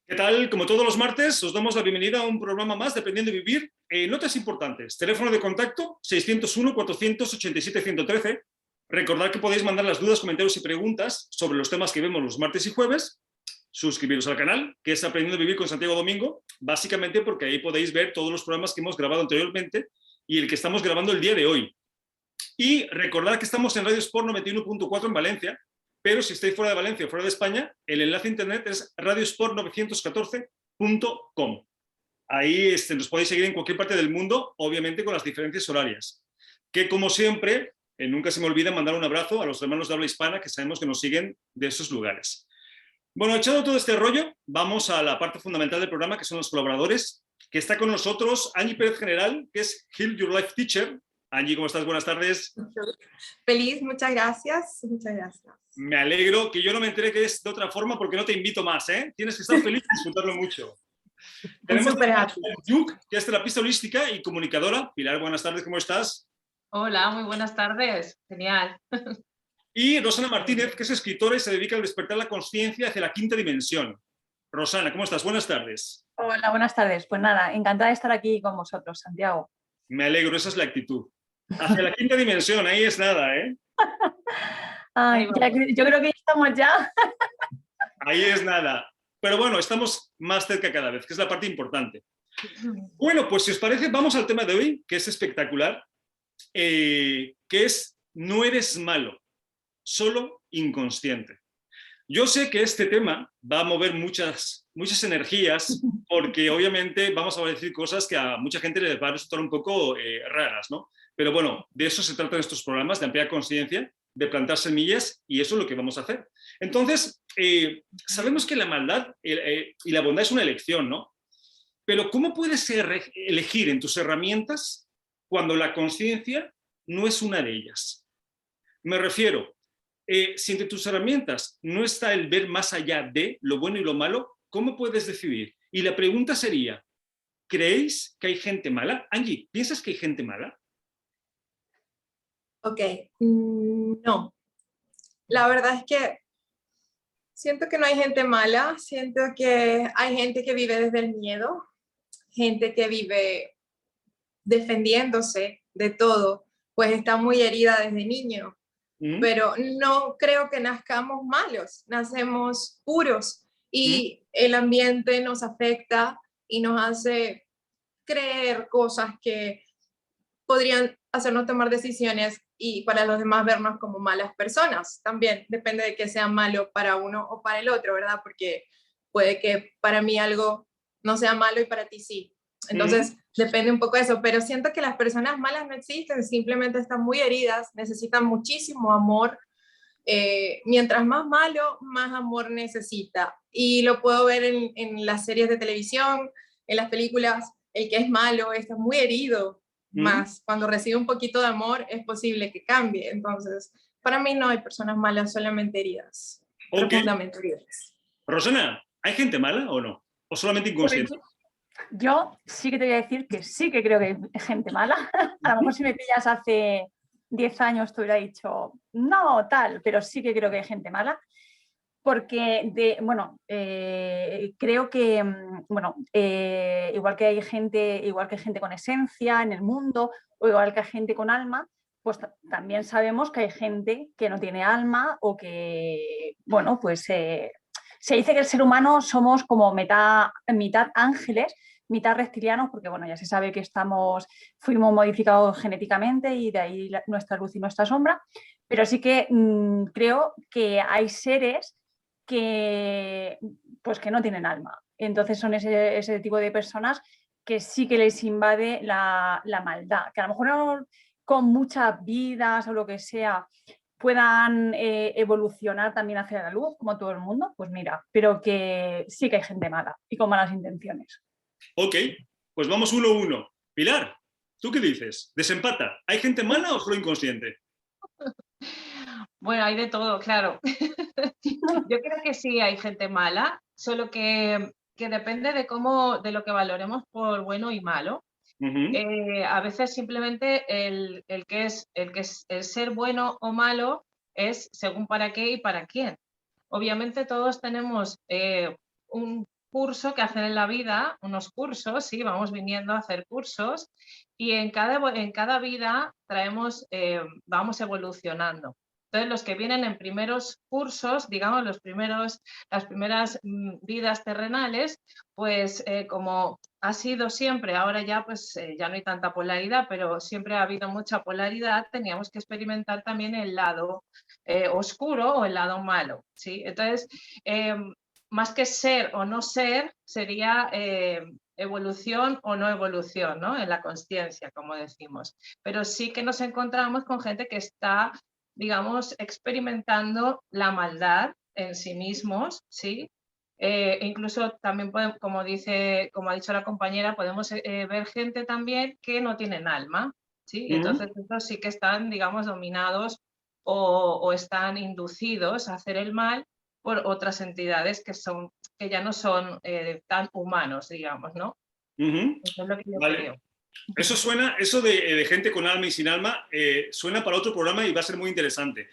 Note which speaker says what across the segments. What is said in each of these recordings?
Speaker 1: ¿Qué tal? Como todos los martes, os damos la bienvenida a un programa más de Aprendiendo a Vivir. Notas importantes. Teléfono de contacto 601-487-113. Recordad que podéis mandar las dudas, comentarios y preguntas sobre los temas que vemos los martes y jueves. Suscribiros al canal, que es Aprendiendo a Vivir con Santiago Domingo, básicamente porque ahí podéis ver todos los programas que hemos grabado anteriormente y el que estamos grabando el día de hoy. Y recordad que estamos en Radio Sport 91.4 en Valencia, pero si estáis fuera de Valencia o fuera de España, el enlace a internet es radiosport914.com. Ahí nos podéis seguir en cualquier parte del mundo, obviamente con las diferencias horarias. Que como siempre, nunca se me olvida mandar un abrazo a los hermanos de habla hispana que sabemos que nos siguen de esos lugares. Bueno, echado todo este rollo, vamos a la parte fundamental del programa, que son los colaboradores, que está con nosotros Angie Pérez General, que es Heal Your Life Teacher. Angie, ¿cómo estás? Buenas tardes.
Speaker 2: Feliz, muchas gracias. Muchas gracias.
Speaker 1: Me alegro, que yo no me enteré que es de otra forma porque no te invito más, ¿eh? Tienes que estar feliz y disfrutarlo mucho. Tenemos a Yuk, que es terapista holística y comunicadora. Pilar, buenas tardes, ¿cómo estás?
Speaker 3: Hola, muy buenas tardes. Genial.
Speaker 1: Y Rosana Martínez, que es escritora y se dedica al despertar la consciencia hacia la quinta dimensión. Rosana, ¿cómo estás? Buenas tardes.
Speaker 4: Hola, buenas tardes. Pues nada, encantada de estar aquí con vosotros, Santiago.
Speaker 1: Me alegro, esa es la actitud. Hacia la quinta dimensión, ahí es nada, ¿eh?
Speaker 4: Ay, yo creo que estamos ya.
Speaker 1: Ahí es nada. Pero bueno, estamos más cerca cada vez, que es la parte importante. Bueno, pues si os parece, vamos al tema de hoy, que es espectacular, que es no eres malo, solo inconsciente. Yo sé que este tema va a mover muchas energías, porque obviamente vamos a decir cosas que a mucha gente les va a resultar un poco raras, ¿no? Pero bueno, de eso se tratan estos programas, de ampliar conciencia, de plantar semillas, y eso es lo que vamos a hacer. Entonces, sabemos que la maldad y la bondad es una elección, ¿no? Pero ¿cómo puedes elegir en tus herramientas cuando la conciencia no es una de ellas? Me refiero, si entre tus herramientas no está el ver más allá de lo bueno y lo malo, ¿cómo puedes decidir? Y la pregunta sería, ¿creéis que hay gente mala? Angie, ¿piensas que hay gente mala?
Speaker 2: Ok, no. La verdad es que siento que no hay gente mala, siento que hay gente que vive desde el miedo, gente que vive defendiéndose de todo, pues está muy herida desde niño. Pero no creo que nazcamos malos, nacemos puros y el ambiente nos afecta y nos hace creer cosas que podrían hacernos tomar decisiones y para los demás vernos como malas personas. También depende de que sea malo para uno o para el otro, ¿verdad? Porque puede que para mí algo no sea malo y para ti sí. Entonces, depende un poco de eso, pero siento que las personas malas no existen, simplemente están muy heridas, necesitan muchísimo amor. Mientras más malo, más amor necesita. Y lo puedo ver en las series de televisión, en las películas, el que es malo está muy herido, más cuando recibe un poquito de amor es posible que cambie. Entonces, para mí no hay personas malas, solamente heridas, profundamente heridas.
Speaker 1: Rosana, ¿hay gente mala o no? ¿O solamente inconsciente?
Speaker 4: Yo sí que te voy a decir que sí que creo que hay gente mala. A lo mejor si me pillas hace 10 años te hubiera dicho no, tal, pero sí que creo que hay gente mala. Porque, creo que, igual que hay gente con esencia en el mundo, o igual que hay gente con alma, pues también sabemos que hay gente que no tiene alma o que, se dice que el ser humano somos como mitad ángeles, mitad reptilianos, porque bueno, ya se sabe que fuimos modificados genéticamente y de ahí nuestra luz y nuestra sombra, pero sí que creo que hay seres que no tienen alma. Entonces son ese tipo de personas que sí que les invade la maldad, que a lo mejor no, con muchas vidas o lo que sea puedan evolucionar también hacia la luz, como todo el mundo, pues mira, pero que sí que hay gente mala y con malas intenciones.
Speaker 1: Ok, pues vamos 1-1. Pilar, ¿tú qué dices? ¿Desempata? ¿Hay gente mala o solo inconsciente?
Speaker 3: Bueno, hay de todo, claro. Yo creo que sí hay gente mala, solo que depende de lo que valoremos por bueno y malo. A veces simplemente el ser bueno o malo es según para qué y para quién. Obviamente todos tenemos un curso que hacen en la vida, unos cursos, sí, vamos viniendo a hacer cursos y en cada vida vamos evolucionando. Entonces, los que vienen en primeros cursos, digamos, las primeras vidas terrenales, pues como ha sido siempre, ahora ya pues ya no hay tanta polaridad, pero siempre ha habido mucha polaridad, teníamos que experimentar también el lado oscuro o el lado malo, ¿sí? Entonces, más que ser o no ser, sería evolución o no evolución, ¿no? En la consciencia, como decimos. Pero sí que nos encontramos con gente que está, digamos, experimentando la maldad en sí mismos, ¿sí? Incluso también, como ha dicho la compañera, podemos ver gente también que no tienen alma, ¿sí? Entonces, estos sí que están, digamos, dominados o están inducidos a hacer el mal por otras entidades que ya no son tan humanos, digamos, ¿no? Eso es lo que yo creo.
Speaker 1: Eso suena, eso de gente con alma y sin alma, suena para otro programa y va a ser muy interesante.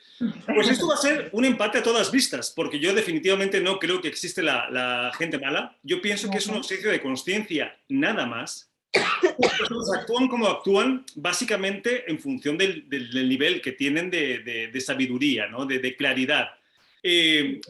Speaker 1: Pues esto va a ser un empate a todas vistas, porque yo definitivamente no creo que existe la gente mala. Yo pienso que es un ejercicio de consciencia nada más. Las personas actúan como actúan básicamente en función del nivel que tienen de sabiduría, ¿no? de claridad.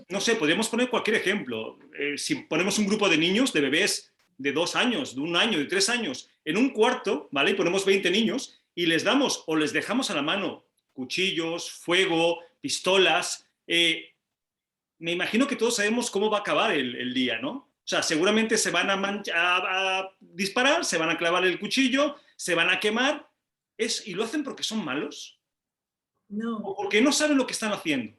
Speaker 1: No sé, podríamos poner cualquier ejemplo. Si ponemos un grupo de niños, de bebés de 2 años, de 1 año, de 3 años, en un cuarto, ¿vale? Y ponemos 20 niños y les damos o les dejamos a la mano cuchillos, fuego, pistolas. Me imagino que todos sabemos cómo va a acabar el día, ¿no? O sea, seguramente se van a disparar, se van a clavar el cuchillo, se van a quemar. ¿Y lo hacen porque son malos?
Speaker 2: No.
Speaker 1: ¿O porque no saben lo que están haciendo?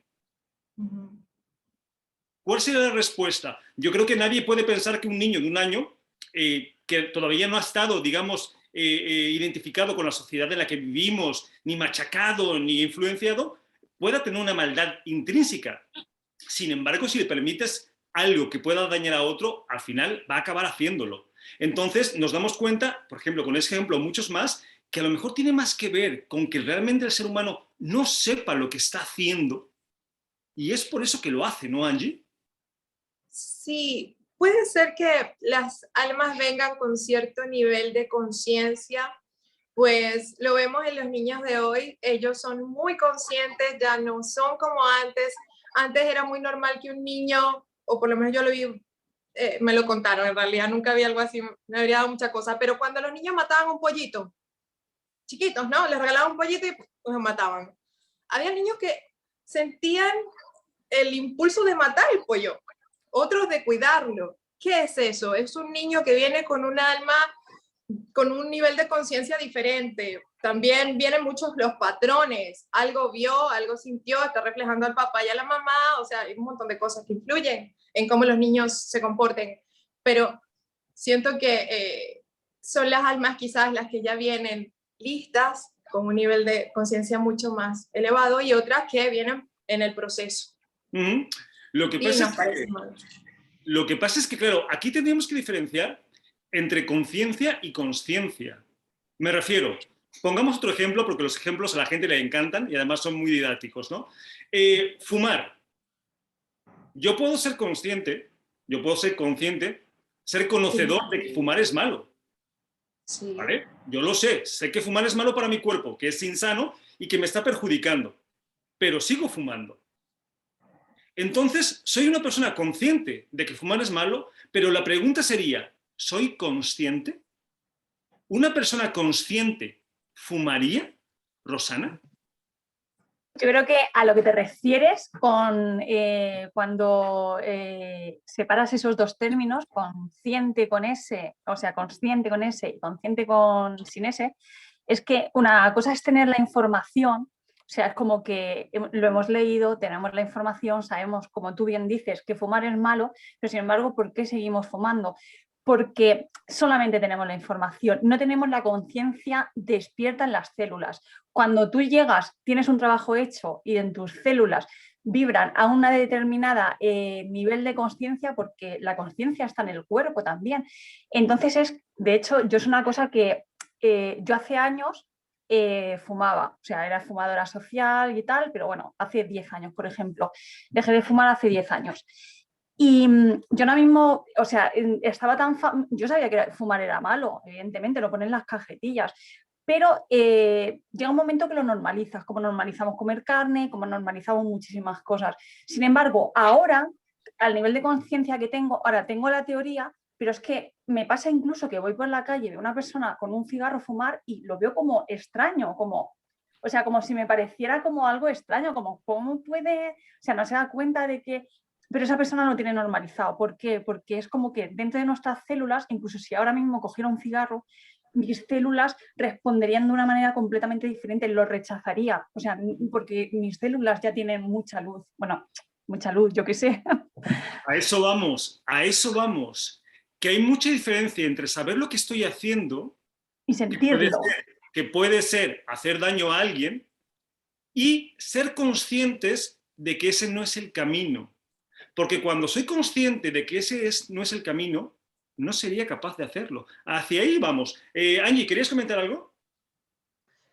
Speaker 1: ¿Cuál sería la respuesta? Yo creo que nadie puede pensar que un niño de 1 año, que todavía no ha estado, digamos, identificado con la sociedad en la que vivimos, ni machacado, ni influenciado, pueda tener una maldad intrínseca. Sin embargo, si le permites algo que pueda dañar a otro, al final va a acabar haciéndolo. Entonces nos damos cuenta, por ejemplo, con ese ejemplo, muchos más, que a lo mejor tiene más que ver con que realmente el ser humano no sepa lo que está haciendo y es por eso que lo hace, ¿no, Angie?
Speaker 2: Sí, puede ser que las almas vengan con cierto nivel de conciencia, pues lo vemos en los niños de hoy, ellos son muy conscientes, ya no son como antes. Antes era muy normal que un niño, o por lo menos yo lo vi, me lo contaron, en realidad nunca vi algo así, me habría dado mucha cosa, pero cuando los niños mataban un pollito, chiquitos, ¿no? Les regalaban un pollito y pues los mataban. Había niños que sentían el impulso de matar el pollo, otros de cuidarlo. ¿Qué es eso? Es un niño que viene con un alma, con un nivel de conciencia diferente. También vienen muchos los patrones. Algo vio, algo sintió, está reflejando al papá y a la mamá. O sea, hay un montón de cosas que influyen en cómo los niños se comporten. Pero siento que son las almas quizás las que ya vienen listas, con un nivel de conciencia mucho más elevado, y otras que vienen en el proceso.
Speaker 1: Lo que pasa es que, claro, aquí tendríamos que diferenciar entre conciencia y consciencia. Me refiero, pongamos otro ejemplo, porque los ejemplos a la gente le encantan y además son muy didácticos, ¿no? Fumar. Yo puedo ser consciente, ser conocedor de que fumar es malo. Sí. ¿Vale? Yo lo sé que fumar es malo para mi cuerpo, que es insano y que me está perjudicando, pero sigo fumando. Entonces, soy una persona consciente de que fumar es malo, pero la pregunta sería, ¿soy consciente? ¿Una persona consciente fumaría, Rosana?
Speaker 4: Yo creo que a lo que te refieres con cuando separas esos dos términos, consciente con ese, o sea, consciente con ese y consciente sin ese, es que una cosa es tener la información. O sea, es como que lo hemos leído, tenemos la información, sabemos, como tú bien dices, que fumar es malo, pero sin embargo, ¿por qué seguimos fumando? Porque solamente tenemos la información, no tenemos la conciencia despierta en las células. Cuando tú llegas, tienes un trabajo hecho y en tus células vibran a una determinada nivel de conciencia, porque la conciencia está en el cuerpo también. Entonces, de hecho, yo es una cosa que yo hace años fumaba, o sea, era fumadora social y tal, pero bueno, hace 10 años, por ejemplo, dejé de fumar hace 10 años. Y yo ahora mismo, o sea, estaba yo sabía que fumar era malo, evidentemente, lo ponen en las cajetillas, pero llega un momento que lo normalizas, como normalizamos comer carne, como normalizamos muchísimas cosas. Sin embargo, ahora, al nivel de conciencia que tengo, ahora tengo la teoría, pero es que me pasa incluso que voy por la calle, veo una persona con un cigarro fumar y lo veo como extraño, o sea, como si me pareciera como algo extraño, como cómo puede, o sea, no se da cuenta de que, pero esa persona lo tiene normalizado. ¿Por qué? Porque es como que dentro de nuestras células, incluso si ahora mismo cogiera un cigarro, mis células responderían de una manera completamente diferente, lo rechazaría, o sea, porque mis células ya tienen mucha luz, bueno, mucha luz, yo qué sé.
Speaker 1: A eso vamos, que hay mucha diferencia entre saber lo que estoy haciendo,
Speaker 4: Y sentirlo.
Speaker 1: que puede ser hacer daño a alguien, y ser conscientes de que ese no es el camino. Porque cuando soy consciente de que no es el camino, no sería capaz de hacerlo. Hacia ahí vamos. Angie, ¿querías comentar algo?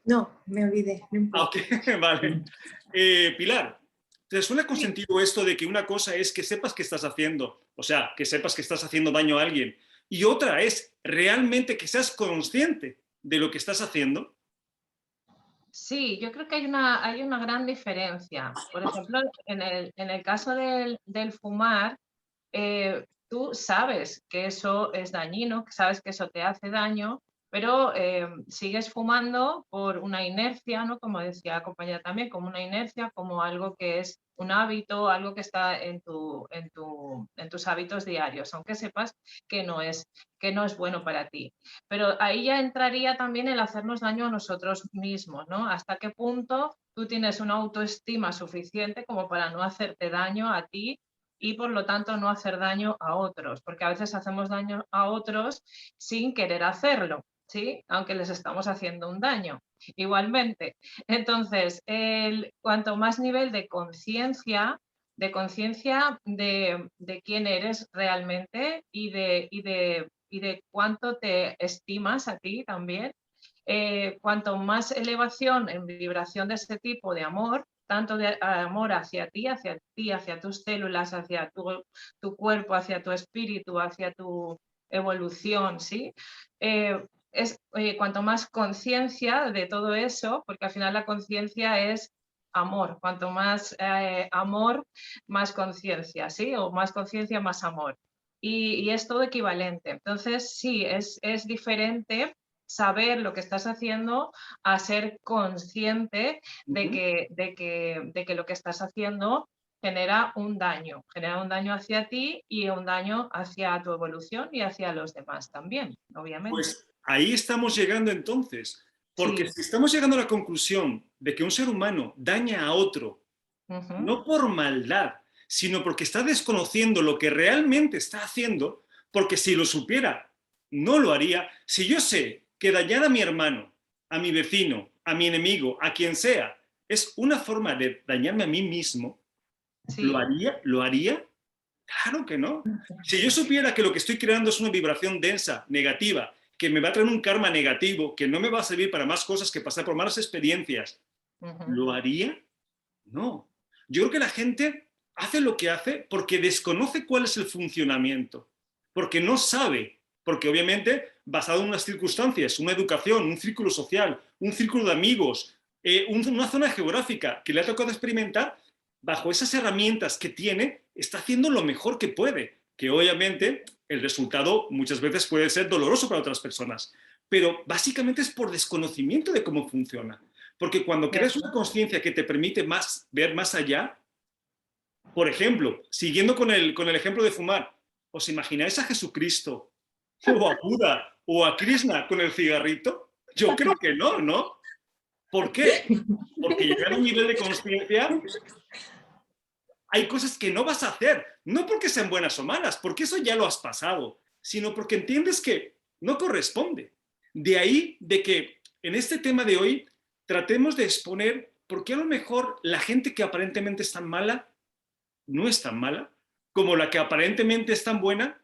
Speaker 2: No, me olvidé. No
Speaker 1: Ok, vale. Pilar, ¿te suena con sentido esto de que una cosa es que sepas que estás haciendo, o sea, que sepas que estás haciendo daño a alguien, y otra es realmente que seas consciente de lo que estás haciendo?
Speaker 3: Sí, yo creo que hay una gran diferencia. Por ejemplo, en el caso del fumar, tú sabes que eso es dañino, sabes que eso te hace daño, pero sigues fumando por una inercia, ¿no? Como decía la compañera también, como una inercia, como algo que es un hábito, algo que está en tus hábitos diarios, aunque sepas que no es bueno para ti. Pero ahí ya entraría también el hacernos daño a nosotros mismos, ¿no? ¿Hasta qué punto tú tienes una autoestima suficiente como para no hacerte daño a ti y por lo tanto no hacer daño a otros? Porque a veces hacemos daño a otros sin querer hacerlo, ¿sí? Aunque les estamos haciendo un daño igualmente. Entonces, cuanto más nivel de conciencia de quién eres realmente y de cuánto te estimas a ti también, cuanto más elevación en vibración de ese tipo de amor, tanto de amor hacia ti, hacia tus células, hacia tu cuerpo, hacia tu espíritu, hacia tu evolución, ¿sí? Cuanto más conciencia de todo eso, porque al final la conciencia es amor, cuanto más amor, más conciencia, ¿sí? O más conciencia, más amor. Y es todo equivalente. Entonces, sí, es diferente saber lo que estás haciendo a ser consciente de que lo que estás haciendo genera un daño hacia ti y un daño hacia tu evolución y hacia los demás también, obviamente.
Speaker 1: Pues ahí estamos llegando entonces, porque
Speaker 3: Sí.
Speaker 1: si estamos llegando a la conclusión de que un ser humano daña a otro, no por maldad, sino porque está desconociendo lo que realmente está haciendo, porque si lo supiera, no lo haría. Si yo sé que dañar a mi hermano, a mi vecino, a mi enemigo, a quien sea, es una forma de dañarme a mí mismo,
Speaker 3: Sí.
Speaker 1: ¿lo haría? ¿Lo haría? Claro que no. Si yo supiera que lo que estoy creando es una vibración densa, negativa, que me va a traer un karma negativo, que no me va a servir para más cosas que pasar por malas experiencias, ¿lo haría? No. Yo creo que la gente hace lo que hace porque desconoce cuál es el funcionamiento, porque no sabe, porque obviamente basado en unas circunstancias, una educación, un círculo social, un círculo de amigos, una zona geográfica que le ha tocado experimentar, bajo esas herramientas que tiene, está haciendo lo mejor que puede, que obviamente el resultado muchas veces puede ser doloroso para otras personas, pero básicamente es por desconocimiento de cómo funciona. Porque cuando creas una conciencia que te permite ver más allá, por ejemplo, siguiendo con el ejemplo de fumar, ¿os imagináis a Jesucristo o a Buda o a Krishna con el cigarrito? Yo creo que no, ¿no? ¿Por qué? Porque llegar a un nivel de conciencia hay cosas que no vas a hacer, no porque sean buenas o malas, porque eso ya lo has pasado, sino porque entiendes que no corresponde. De ahí de que en este tema de hoy tratemos de exponer por qué a lo mejor la gente que aparentemente es tan mala no es tan mala, como la que aparentemente es tan buena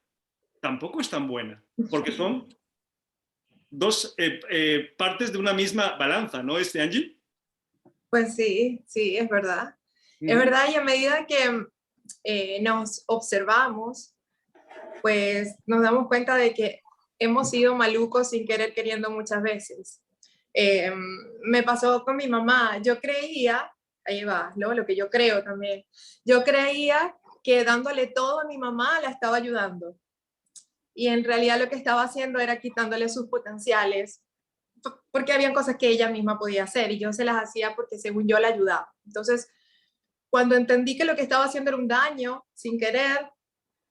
Speaker 1: tampoco es tan buena, porque son dos partes de una misma balanza, ¿no, Angie?
Speaker 2: Pues sí, sí, es verdad. Es verdad, y a medida nos observamos, pues nos damos cuenta de que hemos sido malucos sin querer queriendo muchas veces. Me pasó con mi mamá. Yo creía, ahí va, ¿no? Lo que yo creo también. Yo creía que dándole todo a mi mamá la estaba ayudando. Y en realidad lo que estaba haciendo era quitándole sus potenciales, porque habían cosas que ella misma podía hacer y yo se las hacía porque según yo la ayudaba. Entonces, cuando entendí que lo que estaba haciendo era un daño, sin querer,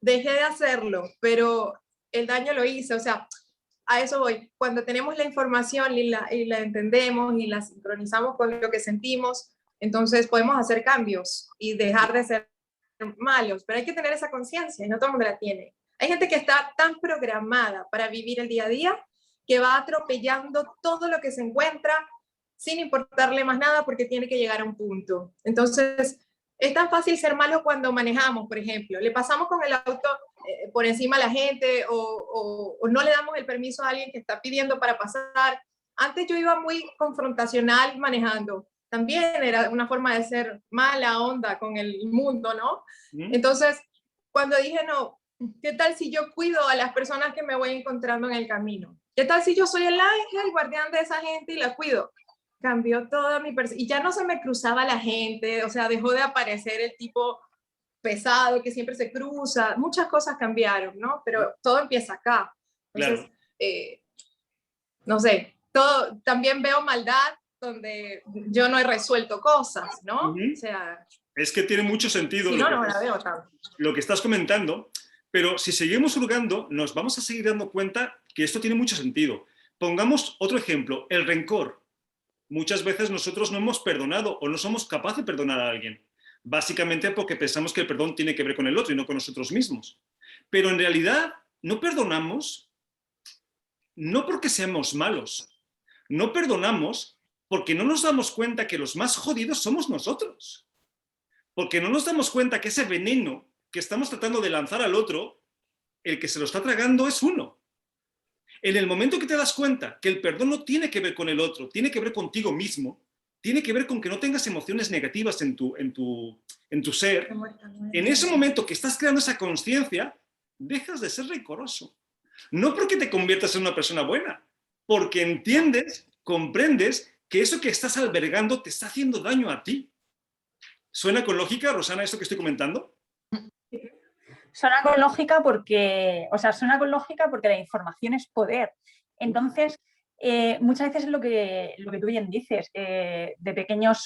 Speaker 2: dejé de hacerlo, pero el daño lo hice, o sea, a eso voy. Cuando tenemos la información y la entendemos y la sincronizamos con lo que sentimos, entonces podemos hacer cambios y dejar de ser malos, pero hay que tener esa conciencia y no todo el mundo la tiene. Hay gente que está tan programada para vivir el día a día que va atropellando todo lo que se encuentra sin importarle más nada porque tiene que llegar a un punto. Entonces, es tan fácil ser malo cuando manejamos, por ejemplo. Le pasamos con el auto por encima a la gente o no le damos el permiso a alguien que está pidiendo para pasar. Antes yo iba muy confrontacional manejando. También era una forma de ser mala onda con el mundo, ¿no? Entonces, cuando dije, no, ¿qué tal si yo cuido a las personas que me voy encontrando en el camino? ¿Qué tal si yo soy el ángel, el guardián de esa gente y la cuido? Cambió toda mi percepción. Y ya no se me cruzaba la gente, o sea, dejó de aparecer el tipo pesado que siempre se cruza. Muchas cosas cambiaron, ¿no? Pero todo empieza acá. Entonces, claro. No sé, todo, también veo maldad donde yo no he resuelto cosas, ¿no? O sea...
Speaker 1: Es que tiene mucho sentido
Speaker 2: si no, no la veo tanto.
Speaker 1: Lo que estás comentando, pero si seguimos hurgando, nos vamos a seguir dando cuenta que esto tiene mucho sentido. Pongamos otro ejemplo, el rencor. Muchas veces nosotros no hemos perdonado o no somos capaces de perdonar a alguien, básicamente porque pensamos que el perdón tiene que ver con el otro y no con nosotros mismos. Pero en realidad no perdonamos no porque seamos malos, no perdonamos porque no nos damos cuenta que los más jodidos somos nosotros, porque no nos damos cuenta que ese veneno que estamos tratando de lanzar al otro, el que se lo está tragando es uno. En el momento que te das cuenta que el perdón no tiene que ver con el otro, tiene que ver contigo mismo, tiene que ver con que no tengas emociones negativas en tu ser, en ese momento que estás creando esa conciencia, dejas de ser rencoroso. No porque te conviertas en una persona buena, porque entiendes, comprendes que eso que estás albergando te está haciendo daño a ti. ¿Suena con lógica, Rosana, esto que estoy comentando?
Speaker 4: Suena con lógica porque, la información es poder. Entonces, muchas veces es lo que tú bien dices. De pequeños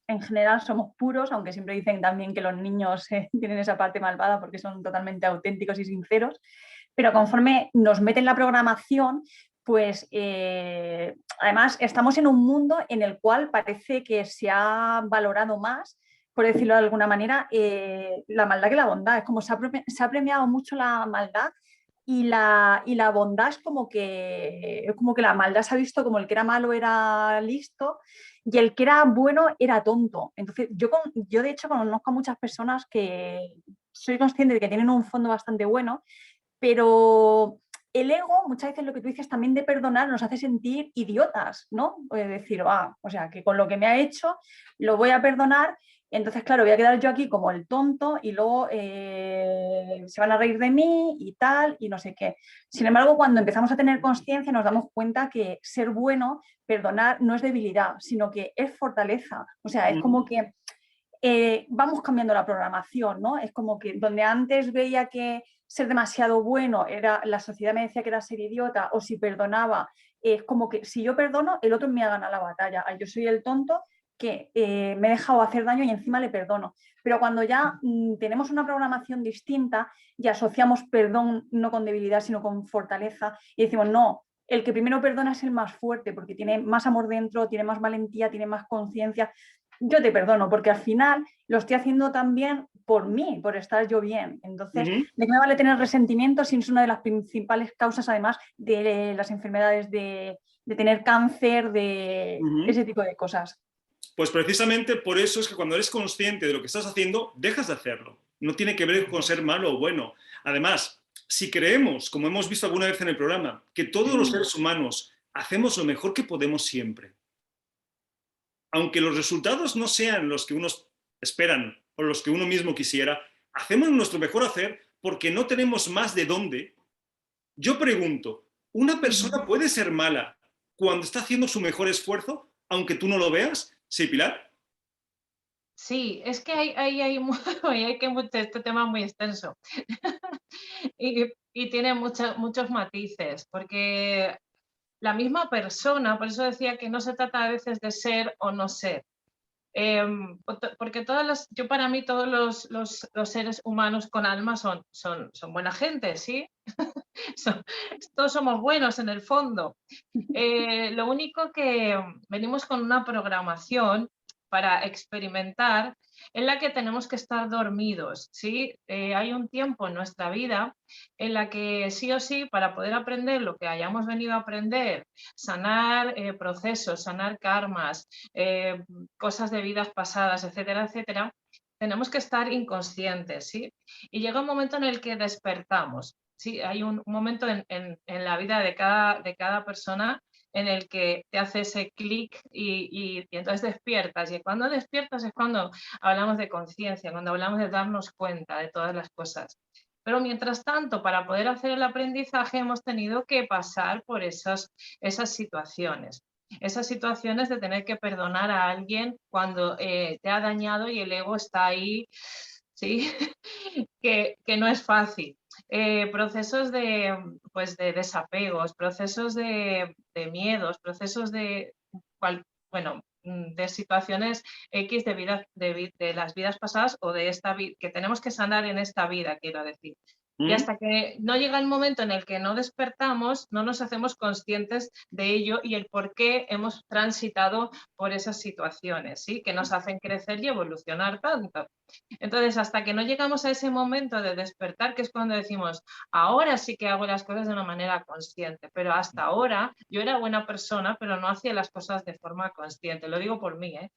Speaker 4: en general somos puros, aunque siempre dicen también que los niños tienen esa parte malvada porque son totalmente auténticos y sinceros. Pero conforme nos meten la programación, pues además estamos en un mundo en el cual parece que se ha valorado más, por decirlo de alguna manera, la maldad que la bondad. Es como se ha premiado mucho la maldad y la bondad es como que la maldad se ha visto como el que era malo era listo y el que era bueno era tonto. Entonces, yo de hecho conozco a muchas personas que soy consciente de que tienen un fondo bastante bueno, pero el ego, muchas veces lo que tú dices también de perdonar, nos hace sentir idiotas, ¿no? Es decir, o sea, que con lo que me ha hecho lo voy a perdonar. Entonces, claro, voy a quedar yo aquí como el tonto y luego se van a reír de mí y tal, y no sé qué. Sin embargo, cuando empezamos a tener conciencia nos damos cuenta que ser bueno, perdonar, no es debilidad, sino que es fortaleza. O sea, es como que vamos cambiando la programación, ¿no? Es como que donde antes veía que ser demasiado bueno, la sociedad me decía que era ser idiota, o si perdonaba, es como que si yo perdono, el otro me ha ganado la batalla. Yo soy el tonto que me he dejado hacer daño y encima le perdono. Pero cuando ya tenemos una programación distinta y asociamos perdón no con debilidad, sino con fortaleza, y decimos, no, el que primero perdona es el más fuerte, porque tiene más amor dentro, tiene más valentía, tiene más conciencia. Yo te perdono, porque al final lo estoy haciendo también por mí, por estar yo bien. Entonces, ¿de qué me vale tener resentimiento si es una de las principales causas, además, de las enfermedades, de tener cáncer, de ese tipo de cosas?
Speaker 1: Pues precisamente por eso es que cuando eres consciente de lo que estás haciendo, dejas de hacerlo. No tiene que ver con ser malo o bueno. Además, si creemos, como hemos visto alguna vez en el programa, que todos los seres humanos hacemos lo mejor que podemos siempre, aunque los resultados no sean los que unos esperan o los que uno mismo quisiera, hacemos nuestro mejor hacer porque no tenemos más de dónde. Yo pregunto, ¿una persona puede ser mala cuando está haciendo su mejor esfuerzo, aunque tú no lo veas? ¿Sí, Pilar?
Speaker 3: Sí, es que este tema es muy extenso y tiene muchos matices, porque la misma persona, por eso decía que no se trata a veces de ser o no ser. Porque yo para mí todos los seres humanos con alma son buena gente, ¿sí? Todos somos buenos en el fondo. Lo único que venimos con una programación para experimentar en la que tenemos que estar dormidos, ¿sí? Hay un tiempo en nuestra vida en la que sí o sí, para poder aprender lo que hayamos venido a aprender, sanar procesos, sanar karmas, cosas de vidas pasadas, etcétera, etcétera, tenemos que estar inconscientes, ¿sí? Y llega un momento en el que despertamos, ¿sí? Hay un momento en la vida de cada persona en el que te hace ese clic y entonces despiertas. Y cuando despiertas es cuando hablamos de conciencia, cuando hablamos de darnos cuenta de todas las cosas. Pero mientras tanto, para poder hacer el aprendizaje hemos tenido que pasar por esas situaciones. Esas situaciones de tener que perdonar a alguien cuando te ha dañado y el ego está ahí, ¿sí? que no es fácil. Procesos pues de desapegos, procesos de miedos, procesos bueno, de situaciones X de las vidas pasadas o de esta vida, que tenemos que sanar en esta vida, quiero decir. Y hasta que no llega el momento en el que no despertamos, no nos hacemos conscientes de ello y el por qué hemos transitado por esas situaciones, ¿sí? Que nos hacen crecer y evolucionar tanto. Entonces, hasta que no llegamos a ese momento de despertar, que es cuando decimos, ahora sí que hago las cosas de una manera consciente, pero hasta ahora yo era buena persona, pero no hacía las cosas de forma consciente. Lo digo por mí, ¿eh?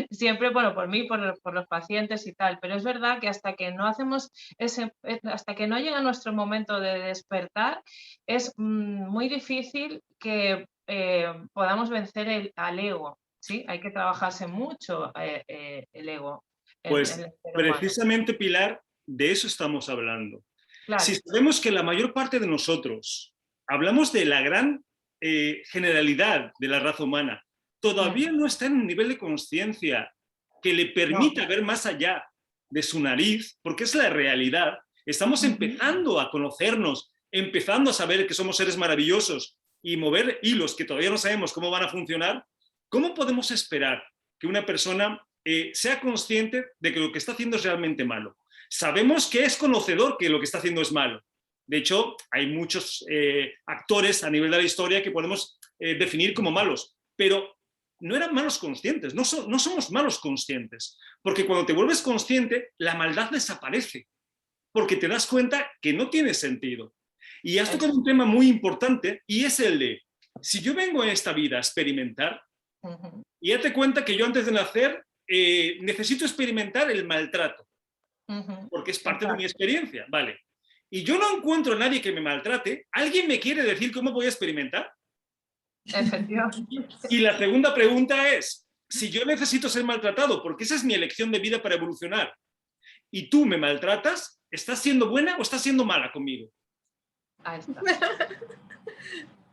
Speaker 3: Siempre, bueno, por mí, por los pacientes y tal, pero es verdad que hasta que no hacemos hasta que no llega nuestro momento de despertar, es muy difícil que podamos vencer al ego, ¿sí? Hay que trabajarse mucho el ego.
Speaker 1: Pues precisamente, Pilar, de eso estamos hablando.
Speaker 3: Claro.
Speaker 1: Si sabemos que la mayor parte de nosotros, hablamos de la gran generalidad de la raza humana, todavía no está en un nivel de conciencia que le permita ver más allá de su nariz, porque es la realidad. Estamos empezando a conocernos, empezando a saber que somos seres maravillosos y mover hilos que todavía no sabemos cómo van a funcionar. ¿Cómo podemos esperar que una persona sea consciente de que lo que está haciendo es realmente malo? Sabemos que es conocedor que lo que está haciendo es malo. De hecho, hay muchos actores a nivel de la historia que podemos definir como malos, pero no eran malos conscientes, no somos malos conscientes, porque cuando te vuelves consciente, la maldad desaparece, porque te das cuenta que no tiene sentido. Y has tocado un tema muy importante, y es el de, si yo vengo a esta vida a experimentar, y date cuenta que yo antes de nacer necesito experimentar el maltrato, porque es parte de mi experiencia, ¿vale? Y yo no encuentro a nadie que me maltrate, ¿alguien me quiere decir cómo voy a experimentar? Y la segunda pregunta es, si yo necesito ser maltratado, porque esa es mi elección de vida para evolucionar, y tú me maltratas, ¿estás siendo buena o estás siendo mala conmigo?
Speaker 3: Ahí está.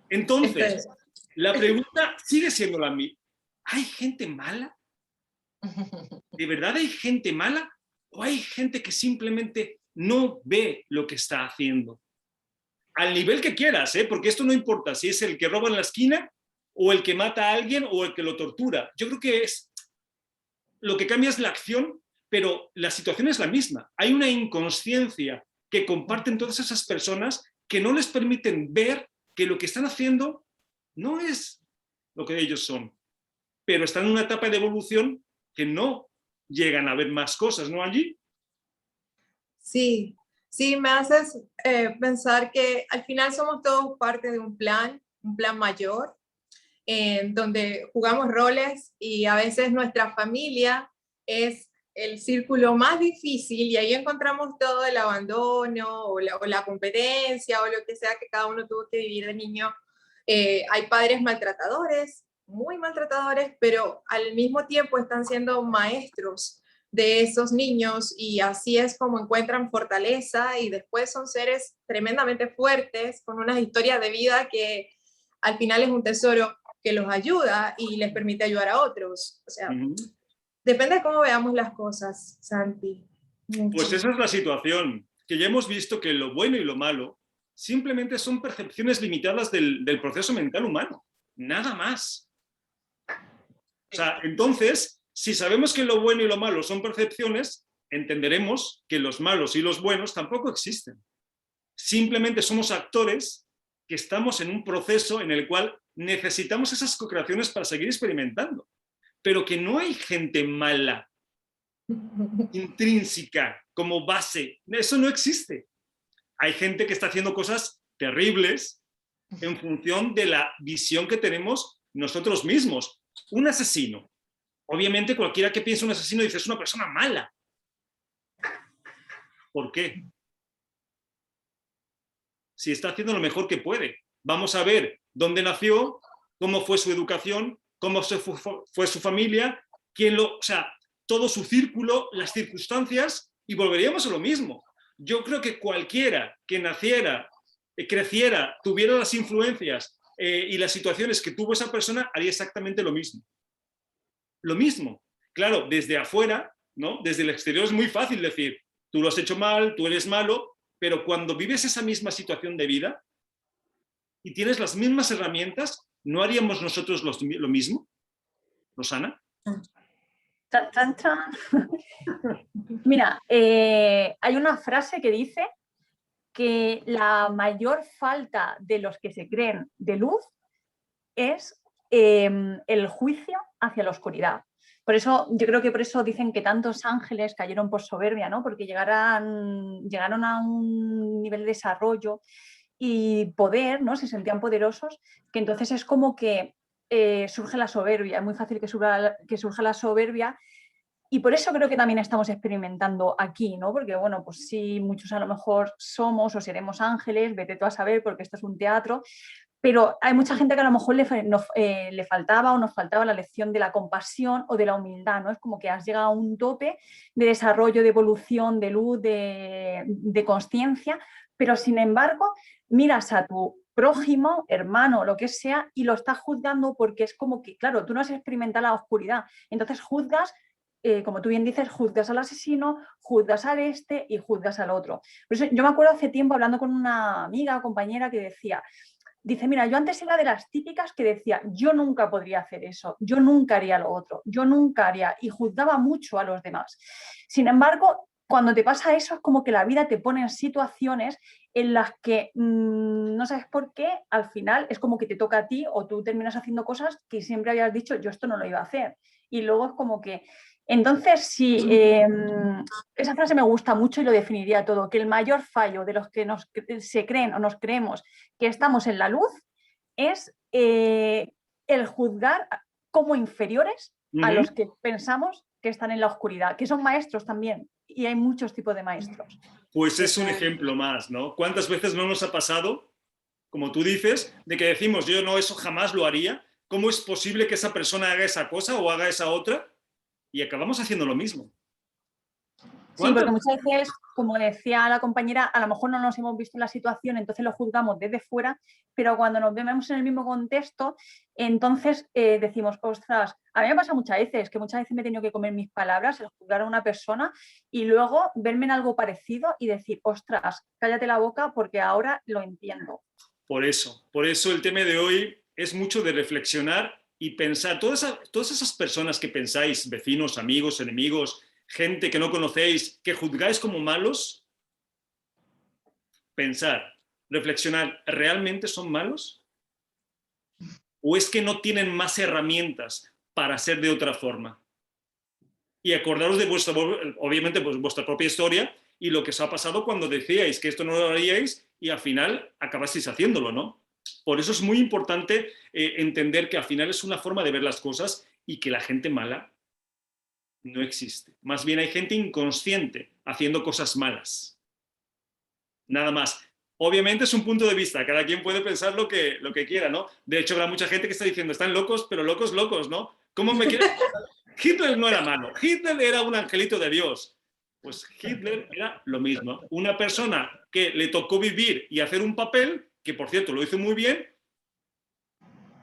Speaker 1: Entonces, la pregunta sigue siendo la misma. ¿Hay gente mala? ¿De verdad hay gente mala? ¿O hay gente que simplemente no ve lo que está haciendo? Al nivel que quieras, porque esto no importa si es el que roba en la esquina o el que mata a alguien o el que lo tortura. Yo creo que lo que cambia es la acción, pero la situación es la misma. Hay una inconsciencia que comparten todas esas personas que no les permiten ver que lo que están haciendo no es lo que ellos son, pero están en una etapa de evolución que no llegan a ver más cosas, ¿no, Angie?
Speaker 2: Sí, sí, me haces pensar que al final somos todos parte de un plan mayor, donde jugamos roles y a veces nuestra familia es el círculo más difícil y ahí encontramos todo el abandono o la competencia o lo que sea que cada uno tuvo que vivir de niño. Hay padres maltratadores, muy maltratadores, pero al mismo tiempo están siendo maestros de esos niños y así es como encuentran fortaleza y después son seres tremendamente fuertes con unas historias de vida que al final es un tesoro que los ayuda y les permite ayudar a otros. O sea, depende de cómo veamos las cosas, Santi.
Speaker 1: Pues esa es la situación, que ya hemos visto que lo bueno y lo malo simplemente son percepciones limitadas del proceso mental humano, nada más. O sea, entonces, si sabemos que lo bueno y lo malo son percepciones, entenderemos que los malos y los buenos tampoco existen. Simplemente somos actores que estamos en un proceso en el cual necesitamos esas co-creaciones para seguir experimentando. Pero que no hay gente mala, intrínseca, como base. Eso no existe. Hay gente que está haciendo cosas terribles en función de la visión que tenemos nosotros mismos. Un asesino. Obviamente cualquiera que piense un asesino dice es una persona mala. ¿Por qué? Si está haciendo lo mejor que puede. Vamos a ver dónde nació, cómo fue su educación, cómo fue su familia, o sea, todo su círculo, las circunstancias, y volveríamos a lo mismo. Yo creo que cualquiera que naciera, creciera, tuviera las influencias y las situaciones que tuvo esa persona, haría exactamente lo mismo. Lo mismo. Claro, desde afuera, ¿no? Desde el exterior es muy fácil decir, tú lo has hecho mal, tú eres malo, pero cuando vives esa misma situación de vida y tienes las mismas herramientas, ¿no haríamos nosotros lo mismo? ¿Rosana?
Speaker 4: Chan, chan, chan. Mira, hay una frase que dice que la mayor falta de los que se creen de luz es el juicio hacia la oscuridad. Por eso, yo creo que por eso dicen que tantos ángeles cayeron por soberbia, ¿no? Porque llegaron a un nivel de desarrollo y poder, ¿no? Se sentían poderosos, que entonces es como que surge la soberbia, es muy fácil que surja la soberbia. Y por eso creo que también estamos experimentando aquí, ¿no? Porque, bueno, pues sí, muchos a lo mejor somos o seremos ángeles, vete tú a saber, porque esto es un teatro, pero hay mucha gente que a lo mejor le faltaba o nos faltaba la lección de la compasión o de la humildad, ¿no? Es como que has llegado a un tope de desarrollo, de evolución, de luz, de consciencia, pero sin embargo miras a tu prójimo, hermano, lo que sea, y lo estás juzgando porque es como que, claro, tú no has experimentado la oscuridad, entonces juzgas, como tú bien dices, juzgas al asesino, juzgas al este y juzgas al otro. Por eso yo me acuerdo hace tiempo hablando con una amiga o compañera que dice, mira, yo antes era de las típicas que decía, yo nunca podría hacer eso, yo nunca haría lo otro, yo nunca haría, y juzgaba mucho a los demás. Sin embargo, cuando te pasa eso es como que la vida te pone en situaciones en las que no sabes por qué, al final es como que te toca a ti o tú terminas haciendo cosas que siempre habías dicho, yo esto no lo iba a hacer. Y luego es como que... Entonces, sí, esa frase me gusta mucho y lo definiría todo, que el mayor fallo de los que se creen o nos creemos que estamos en la luz es el juzgar como inferiores a los que pensamos que están en la oscuridad, que son maestros también, y hay muchos tipos de maestros.
Speaker 1: Pues es un ejemplo más, ¿no? ¿Cuántas veces no nos ha pasado, como tú dices, de que decimos, yo no, eso jamás lo haría? ¿Cómo es posible que esa persona haga esa cosa o haga esa otra? Y acabamos haciendo lo mismo.
Speaker 4: Sí, porque muchas veces, como decía la compañera, a lo mejor no nos hemos visto en la situación, entonces lo juzgamos desde fuera, pero cuando nos vemos en el mismo contexto, entonces decimos, ostras, a mí me pasa muchas veces, que muchas veces me he tenido que comer mis palabras, el juzgar a una persona y luego verme en algo parecido y decir, ostras, cállate la boca porque ahora lo entiendo.
Speaker 1: Por eso el tema de hoy es mucho de reflexionar y pensar, todas esas personas que pensáis, vecinos, amigos, enemigos, gente que no conocéis, que juzgáis como malos, pensar, reflexionar, ¿realmente son malos? ¿O es que no tienen más herramientas para ser de otra forma? Y acordaros de obviamente, pues, vuestra propia historia y lo que os ha pasado cuando decíais que esto no lo haríais y al final acabasteis haciéndolo, ¿no? Por eso es muy importante entender que al final es una forma de ver las cosas y que la gente mala no existe. Más bien hay gente inconsciente haciendo cosas malas. Nada más. Obviamente es un punto de vista, cada quien puede pensar lo que quiera, ¿no? De hecho, habrá mucha gente que está diciendo, están locos, pero locos, ¿no? ¿Cómo me quieres Hitler no era malo, Hitler era un angelito de Dios. Pues Hitler era lo mismo, una persona que le tocó vivir y hacer un papel, que por cierto lo hizo muy bien,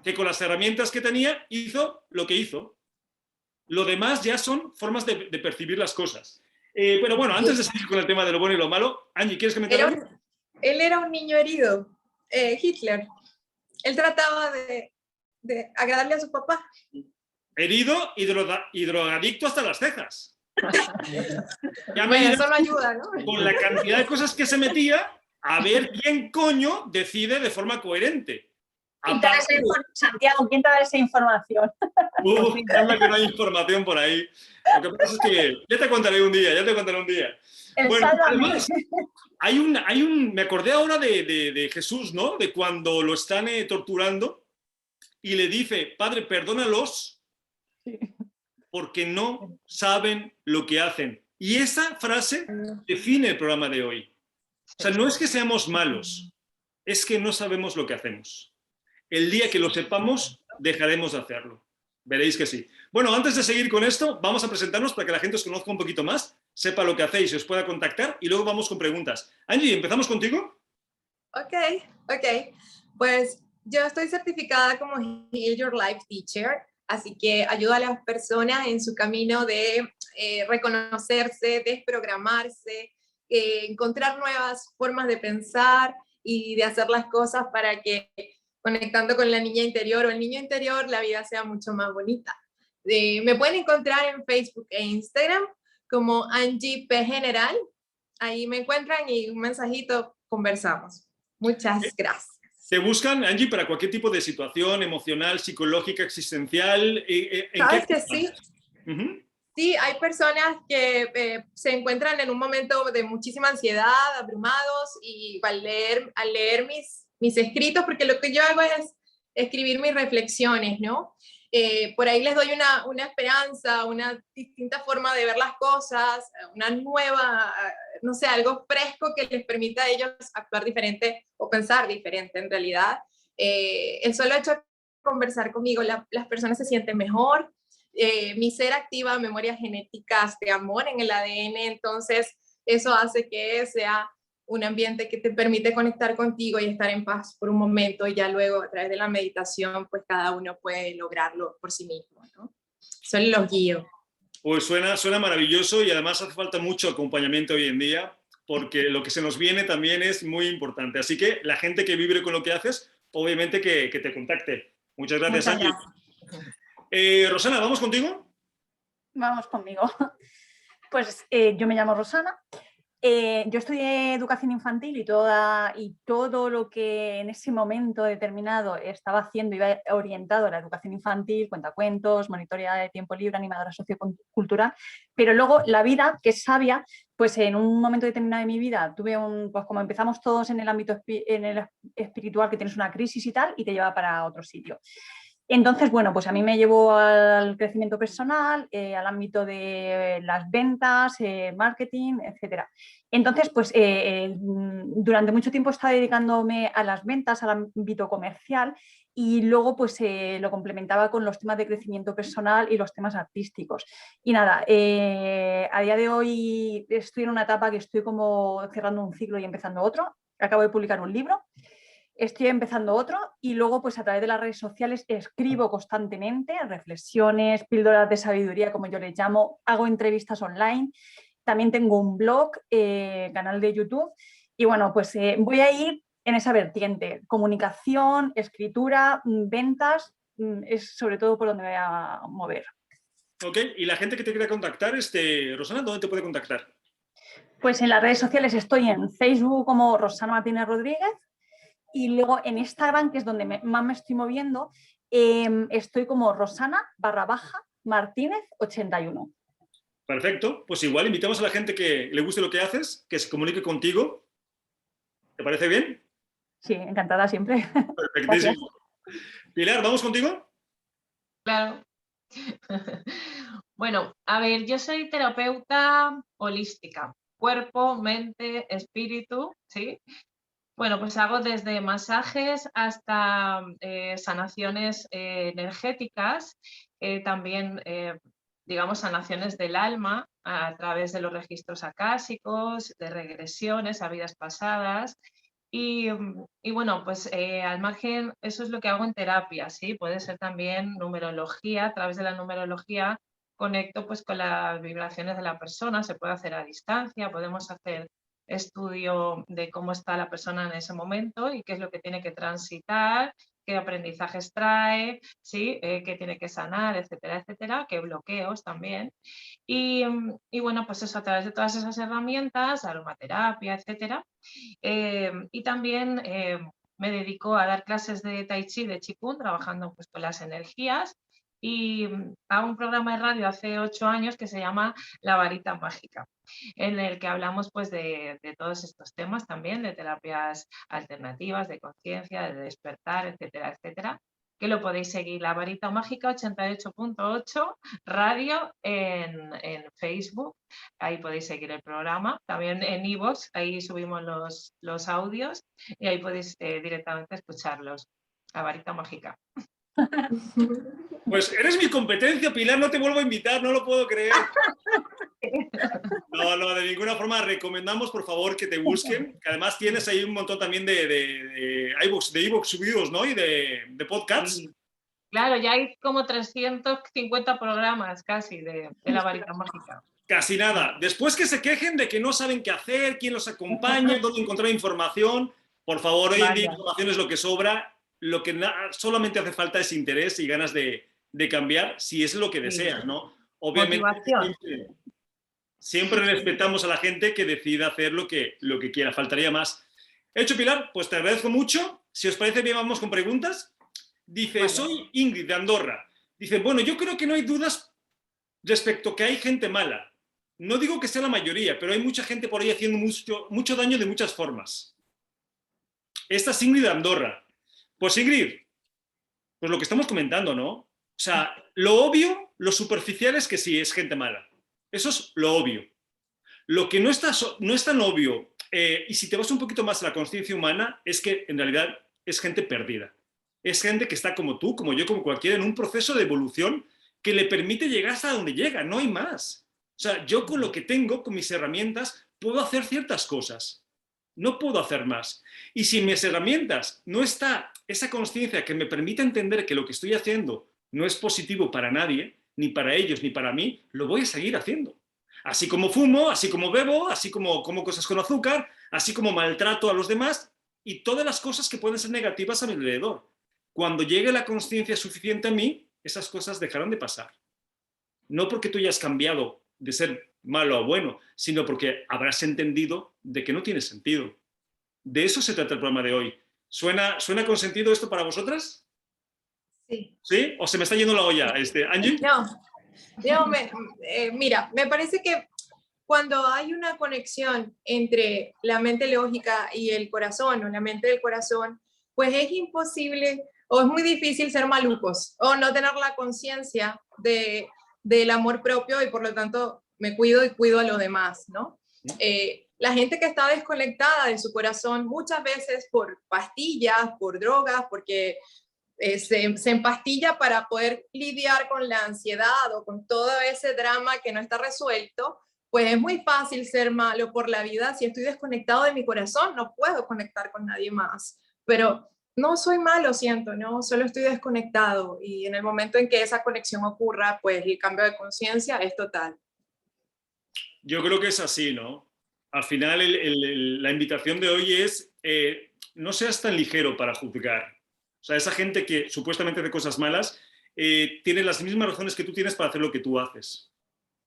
Speaker 1: que con las herramientas que tenía hizo lo que hizo. Lo demás ya son formas de percibir las cosas. Pero bueno, antes de seguir con el tema de lo bueno y lo malo, Angie, ¿quieres comentar algo?
Speaker 2: Él era un niño herido, Hitler. Él trataba de agradarle a su papá.
Speaker 1: Herido y drogadicto hasta las cejas. Ya me
Speaker 2: Bueno,
Speaker 1: dirás,
Speaker 2: eso no ayuda, ¿no?
Speaker 1: con la cantidad de cosas que se metía, a ver quién coño decide de forma coherente.
Speaker 4: Santiago, ¿quién te da esa información?
Speaker 1: Anda que no hay información por ahí. Lo que pasa es que ya te contaré un día, ya te contaré un día. Bueno, además, me acordé ahora de Jesús, ¿no? De cuando lo están torturando y le dice, Padre, perdónalos porque no saben lo que hacen. Y esa frase define el programa de hoy. O sea, no es que seamos malos, es que no sabemos lo que hacemos. El día que lo sepamos, dejaremos de hacerlo. Veréis que sí. Bueno, antes de seguir con esto, vamos a presentarnos para que la gente os conozca un poquito más, sepa lo que hacéis y os pueda contactar, y luego vamos con preguntas. Angie, ¿empezamos contigo?
Speaker 2: Ok. Pues yo estoy certificada como Heal Your Life Teacher, así que ayudo a las personas en su camino de reconocerse, desprogramarse, encontrar nuevas formas de pensar y de hacer las cosas para que, conectando con la niña interior o el niño interior, la vida sea mucho más bonita. Me pueden encontrar en Facebook e Instagram como Angie P. General. Ahí me encuentran y un mensajito, conversamos. Muchas gracias.
Speaker 1: ¿Te buscan, Angie, para cualquier tipo de situación emocional, psicológica, existencial?
Speaker 2: ¿Sabes que sí? Sí, hay personas que se encuentran en un momento de muchísima ansiedad, abrumados, y al leer mis escritos, porque lo que yo hago es escribir mis reflexiones, ¿no? Por ahí les doy una esperanza, una distinta forma de ver las cosas, una nueva, no sé, algo fresco que les permita a ellos actuar diferente o pensar diferente en realidad. El solo hecho de conversar conmigo, las personas se sienten mejor. Mi ser activa memorias genéticas de amor en el ADN, entonces eso hace que sea un ambiente que te permite conectar contigo y estar en paz por un momento, y ya luego a través de la meditación pues cada uno puede lograrlo por sí mismo, ¿no? Solo los guío.
Speaker 1: Pues suena maravilloso, y además hace falta mucho acompañamiento hoy en día, porque lo que se nos viene también es muy importante. Así que la gente que vibre con lo que haces, obviamente que te contacte. Muchas gracias, Angie. Rosana, ¿vamos contigo?
Speaker 4: Vamos conmigo. Pues yo me llamo Rosana. Yo estudié educación infantil y todo lo que en ese momento determinado estaba haciendo iba orientado a la educación infantil, cuentacuentos, monitoría de tiempo libre, animadora sociocultural, pero luego la vida, que es sabia, pues en un momento determinado de mi vida tuve pues como empezamos todos en el ámbito espiritual, que tienes una crisis y tal, y te lleva para otro sitio. Entonces, bueno, pues a mí me llevó al crecimiento personal, al ámbito de las ventas, marketing, etcétera. Entonces, pues durante mucho tiempo estaba dedicándome a las ventas, al ámbito comercial, y luego pues lo complementaba con los temas de crecimiento personal y los temas artísticos. Y nada, a día de hoy estoy en una etapa que estoy como cerrando un ciclo y empezando otro. Acabo de publicar un libro. Estoy empezando otro, y luego pues a través de las redes sociales escribo constantemente reflexiones, píldoras de sabiduría, como yo les llamo, hago entrevistas online, también tengo un blog, canal de YouTube, y bueno, pues voy a ir en esa vertiente, comunicación, escritura, ventas, es sobre todo por donde me voy a mover.
Speaker 1: Ok, y la gente que te quiera contactar, Rosana, ¿dónde te puede contactar?
Speaker 4: Pues en las redes sociales estoy en Facebook como Rosana Martínez Rodríguez, y luego en Instagram, que es donde más me estoy moviendo, estoy como Rosana_Martínez81.
Speaker 1: Perfecto, pues igual invitamos a la gente que le guste lo que haces, que se comunique contigo. ¿Te parece bien?
Speaker 4: Sí, encantada siempre.
Speaker 1: Perfectísimo. Pilar, ¿vamos contigo?
Speaker 3: Claro. Bueno, a ver, yo soy terapeuta holística, cuerpo, mente, espíritu, ¿sí? Bueno, pues hago desde masajes hasta sanaciones energéticas, también digamos, sanaciones del alma a través de los registros acásicos, de regresiones a vidas pasadas. Y bueno, pues al margen, eso es lo que hago en terapia, ¿sí? Puede ser también numerología, a través de la numerología conecto pues con las vibraciones de la persona, se puede hacer a distancia, podemos hacer estudio de cómo está la persona en ese momento y qué es lo que tiene que transitar, qué aprendizajes trae, ¿sí? Qué tiene que sanar, etcétera, etcétera, qué bloqueos también. Y bueno, pues eso a través de todas esas herramientas, aromaterapia, etcétera. Y también me dedico a dar clases de Tai Chi, de Qigong, trabajando pues con las energías. Y hago un programa de radio hace 8 años que se llama La Varita Mágica, en el que hablamos pues de todos estos temas también, de terapias alternativas, de conciencia, de despertar, etcétera, etcétera, que lo podéis seguir, La Varita Mágica 88.8 radio en Facebook, ahí podéis seguir el programa, también en iVoox, ahí subimos los audios y ahí podéis directamente escucharlos, La Varita Mágica.
Speaker 1: Pues eres mi competencia, Pilar, no te vuelvo a invitar, no lo puedo creer. No, de ninguna forma. Recomendamos, por favor, que te busquen, que además tienes ahí un montón también de iVoox subidos, ¿no? Y de podcasts.
Speaker 3: Sí. Claro, ya hay como 350 programas casi de La Varita Mágica.
Speaker 1: Casi nada. Después que se quejen de que no saben qué hacer, quién los acompaña, dónde encontrar información, por favor, hoy en día información es lo que sobra. Lo que solamente hace falta es interés y ganas de cambiar, si es lo que deseas, ¿no? Obviamente, siempre respetamos a la gente que decida hacer lo que quiera, faltaría más. Hecho, Pilar, pues te agradezco mucho. Si os parece bien, vamos con preguntas. Dice, vale. Soy Ingrid de Andorra. Dice, bueno, yo creo que no hay dudas respecto a que hay gente mala. No digo que sea la mayoría, pero hay mucha gente por ahí haciendo mucho daño de muchas formas. Esta es Ingrid de Andorra. Pues Ingrid, pues lo que estamos comentando, ¿no? O sea, lo obvio, lo superficial es que sí, es gente mala. Eso es lo obvio. Lo que no es tan obvio, y si te vas un poquito más a la conciencia humana, es que en realidad es gente perdida. Es gente que está como tú, como yo, como cualquiera, en un proceso de evolución que le permite llegar hasta donde llega, no hay más. O sea, yo con lo que tengo, con mis herramientas, puedo hacer ciertas cosas. No puedo hacer más. Y si en mis herramientas no está esa conciencia que me permite entender que lo que estoy haciendo no es positivo para nadie, ni para ellos, ni para mí, lo voy a seguir haciendo. Así como fumo, así como bebo, así como como cosas con azúcar, así como maltrato a los demás y todas las cosas que pueden ser negativas a mi alrededor. Cuando llegue la conciencia suficiente a mí, esas cosas dejarán de pasar. No porque tú hayas cambiado de ser malo a bueno, sino porque habrás entendido de que no tiene sentido. De eso se trata el programa de hoy. ¿Suena con sentido esto para vosotras?
Speaker 2: Sí.
Speaker 1: ¿Sí? ¿O se me está yendo la olla, Angie?
Speaker 2: No, mira, me parece que cuando hay una conexión entre la mente lógica y el corazón, o la mente del corazón, pues es imposible o es muy difícil ser malucos o no tener la conciencia del amor propio y por lo tanto me cuido y cuido a los demás, ¿no? La gente que está desconectada de su corazón muchas veces por pastillas, por drogas, porque se empastilla para poder lidiar con la ansiedad o con todo ese drama que no está resuelto, pues es muy fácil ser malo por la vida. Si estoy desconectado de mi corazón, no puedo conectar con nadie más. Pero no soy malo, siento, ¿no? Solo estoy desconectado y en el momento en que esa conexión ocurra, pues el cambio de conciencia es total.
Speaker 1: Yo creo que es así, ¿no? Al final la invitación de hoy es no seas tan ligero para juzgar. O sea, esa gente que supuestamente hace cosas malas tiene las mismas razones que tú tienes para hacer lo que tú haces.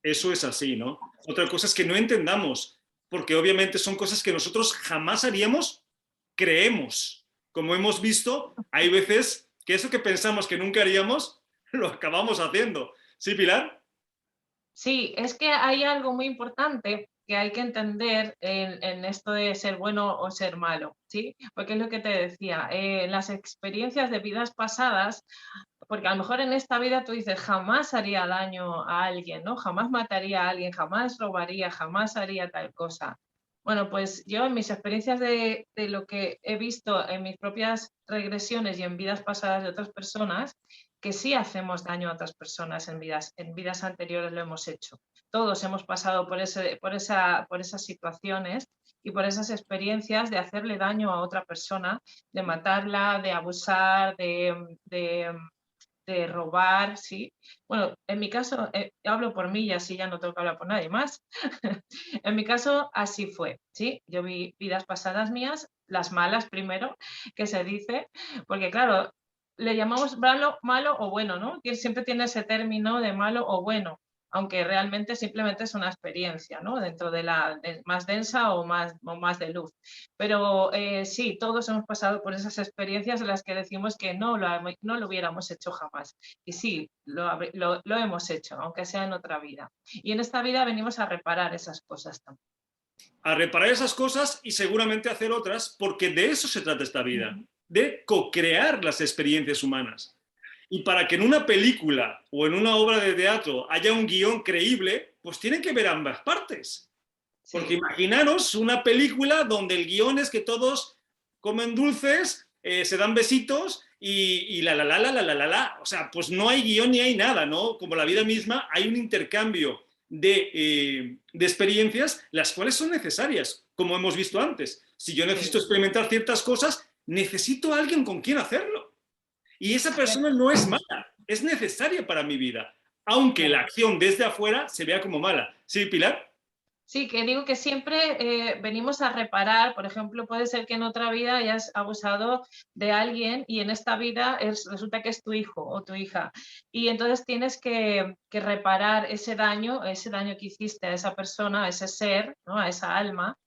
Speaker 1: Eso es así, ¿no? Otra cosa es que no entendamos, porque obviamente son cosas que nosotros jamás haríamos, creemos. Como hemos visto, hay veces que eso que pensamos que nunca haríamos, lo acabamos haciendo. ¿Sí, Pilar?
Speaker 3: Sí, es que hay algo muy importante que hay que entender en esto de ser bueno o ser malo, ¿sí? Porque es lo que te decía, las experiencias de vidas pasadas, porque a lo mejor en esta vida tú dices, jamás haría daño a alguien, ¿no? Jamás mataría a alguien, jamás robaría, jamás haría tal cosa. Bueno, pues yo en mis experiencias de lo que he visto en mis propias regresiones y en vidas pasadas de otras personas, que sí hacemos daño a otras personas en vidas anteriores lo hemos hecho. Todos hemos pasado por esas situaciones y por esas experiencias de hacerle daño a otra persona, de matarla, de abusar, de robar, ¿sí? Bueno, en mi caso, hablo por mí y así ya no tengo que hablar por nadie más. En mi caso, así fue, ¿sí? Yo vi vidas pasadas mías, las malas primero, que se dice, porque claro, le llamamos malo o bueno, ¿no? Siempre tiene ese término de malo o bueno, aunque realmente simplemente es una experiencia, ¿no? Dentro de más densa o más de luz. Pero sí, todos hemos pasado por esas experiencias en las que decimos que no lo hubiéramos hecho jamás. Y sí, lo hemos hecho, aunque sea en otra vida. Y en esta vida venimos a reparar esas cosas también.
Speaker 1: A reparar esas cosas y seguramente hacer otras, porque de eso se trata esta vida, de co-crear las experiencias humanas. Y para que en una película o en una obra de teatro haya un guión creíble, pues tienen que ver ambas partes. Sí. Porque imaginaros una película donde el guión es que todos comen dulces, se dan besitos y la. O sea, pues no hay guión ni hay nada, ¿no? Como la vida misma, hay un intercambio de experiencias, las cuales son necesarias, como hemos visto antes. Si yo necesito experimentar ciertas cosas, necesito a alguien con quien hacerlo. Y esa persona no es mala, es necesaria para mi vida, aunque la acción desde afuera se vea como mala. ¿Sí, Pilar?
Speaker 3: Sí, que digo que siempre venimos a reparar. Por ejemplo, puede ser que en otra vida hayas abusado de alguien y en esta vida resulta que es tu hijo o tu hija. Y entonces tienes que reparar ese daño que hiciste a esa persona, a ese ser, ¿no? A esa alma,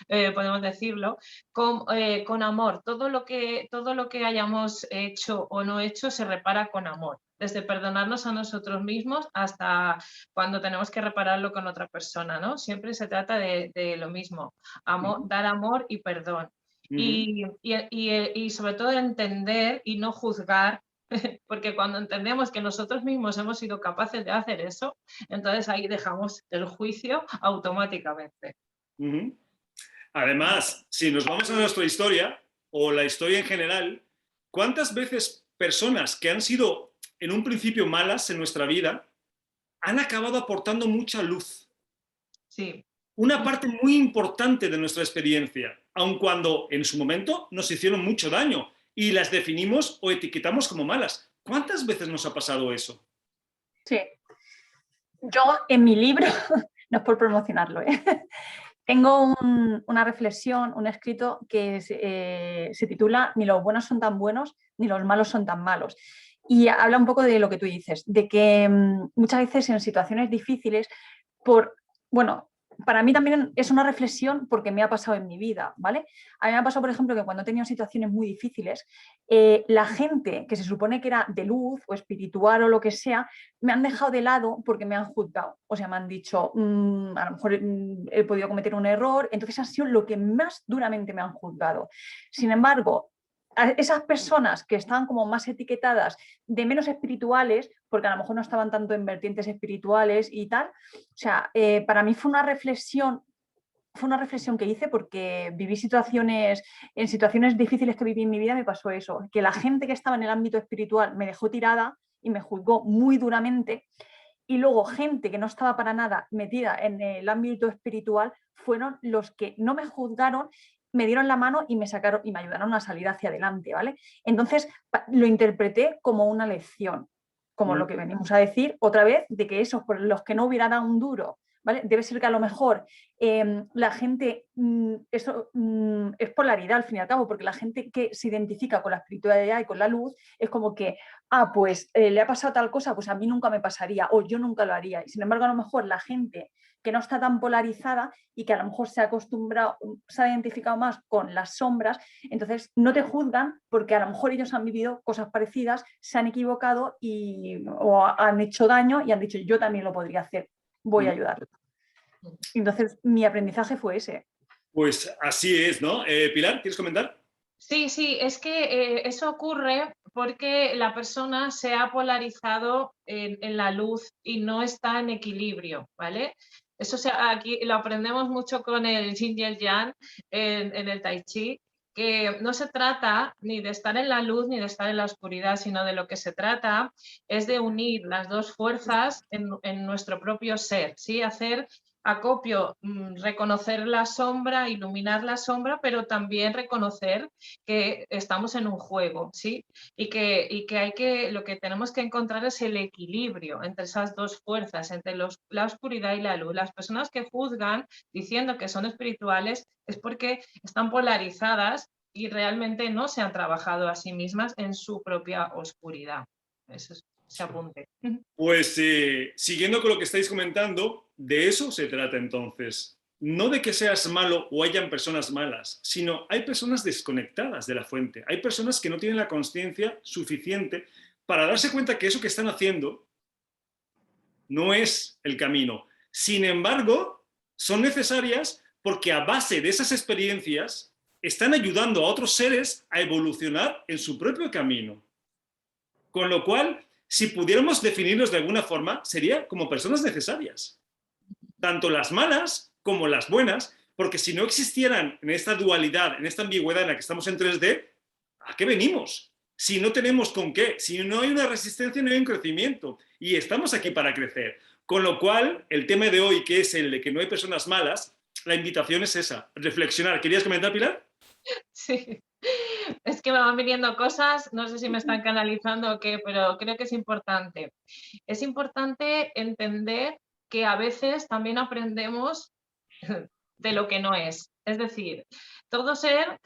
Speaker 3: podemos decirlo, con amor. Todo lo que hayamos hecho o no hecho se repara con amor. Desde perdonarnos a nosotros mismos hasta cuando tenemos que repararlo con otra persona, ¿no? Siempre se trata de lo mismo, dar amor y perdón. Y sobre todo entender y no juzgar, porque cuando entendemos que nosotros mismos hemos sido capaces de hacer eso, entonces ahí dejamos el juicio automáticamente.
Speaker 1: Además, si nos vamos a nuestra historia, o la historia en general, ¿cuántas veces personas que han sido en un principio malas en nuestra vida han acabado aportando mucha luz?
Speaker 3: Sí.
Speaker 1: Una parte muy importante de nuestra experiencia, aun cuando en su momento nos hicieron mucho daño y las definimos o etiquetamos como malas. ¿Cuántas veces nos ha pasado eso?
Speaker 4: Sí. Yo en mi libro, no es por promocionarlo, tengo una reflexión, un escrito que se titula Ni los buenos son tan buenos, ni los malos son tan malos. Y habla un poco de lo que tú dices, de que muchas veces en situaciones difíciles, para mí también es una reflexión porque me ha pasado en mi vida, ¿vale? A mí me ha pasado, por ejemplo, que cuando he tenido situaciones muy difíciles, la gente que se supone que era de luz o espiritual o lo que sea, me han dejado de lado porque me han juzgado. O sea, me han dicho, a lo mejor he podido cometer un error, entonces ha sido lo que más duramente me han juzgado. Sin embargo, a esas personas que estaban como más etiquetadas de menos espirituales, porque a lo mejor no estaban tanto en vertientes espirituales y tal, o sea, para mí fue una reflexión que hice porque viví en situaciones difíciles que viví en mi vida me pasó eso, que la gente que estaba en el ámbito espiritual me dejó tirada y me juzgó muy duramente, y luego gente que no estaba para nada metida en el ámbito espiritual fueron los que no me juzgaron, me dieron la mano y me sacaron y me ayudaron a salir hacia adelante, ¿vale? Entonces lo interpreté como una lección, como lo que venimos a decir otra vez, de que esos por los que no hubiera dado un duro, ¿vale? Debe ser que a lo mejor la gente, eso es polaridad al fin y al cabo, porque la gente que se identifica con la espiritualidad y con la luz es como que, pues le ha pasado tal cosa, pues a mí nunca me pasaría o yo nunca lo haría. Y sin embargo, a lo mejor la gente que no está tan polarizada y que a lo mejor se ha acostumbrado, se ha identificado más con las sombras, entonces no te juzgan porque a lo mejor ellos han vivido cosas parecidas, se han equivocado o han hecho daño y han dicho yo también lo podría hacer, voy a ayudarlo. Entonces mi aprendizaje fue ese.
Speaker 1: Pues así es, ¿no? Pilar, ¿quieres comentar?
Speaker 3: Sí, es que eso ocurre porque la persona se ha polarizado en la luz y no está en equilibrio, ¿vale? Eso aquí lo aprendemos mucho con el Yin y el Yang en el Tai Chi, que no se trata ni de estar en la luz ni de estar en la oscuridad, sino de lo que se trata es de unir las dos fuerzas en nuestro propio ser, ¿sí? Hacer acopio, reconocer la sombra, iluminar la sombra, pero también reconocer que estamos en un juego, ¿sí? Y que lo que tenemos que encontrar es el equilibrio entre esas dos fuerzas, entre la oscuridad y la luz. Las personas que juzgan diciendo que son espirituales es porque están polarizadas y realmente no se han trabajado a sí mismas en su propia oscuridad. Eso es, se apunte.
Speaker 1: Pues siguiendo con lo que estáis comentando, de eso se trata entonces. No de que seas malo o hayan personas malas, sino hay personas desconectadas de la fuente. Hay personas que no tienen la consciencia suficiente para darse cuenta que eso que están haciendo no es el camino. Sin embargo, son necesarias porque a base de esas experiencias están ayudando a otros seres a evolucionar en su propio camino. Con lo cual, si pudiéramos definirlos de alguna forma, sería como personas necesarias. Tanto las malas como las buenas, porque si no existieran en esta dualidad, en esta ambigüedad en la que estamos en 3D, ¿a qué venimos? Si no tenemos con qué, si no hay una resistencia, no hay un crecimiento. Y estamos aquí para crecer. Con lo cual, el tema de hoy, que es el de que no hay personas malas, la invitación es esa, reflexionar. ¿Querías comentar, Pilar?
Speaker 3: Sí. Es que me van viniendo cosas, no sé si me están canalizando o qué, pero creo que es importante. Es importante entender que a veces también aprendemos de lo que no es. Es decir, todo ser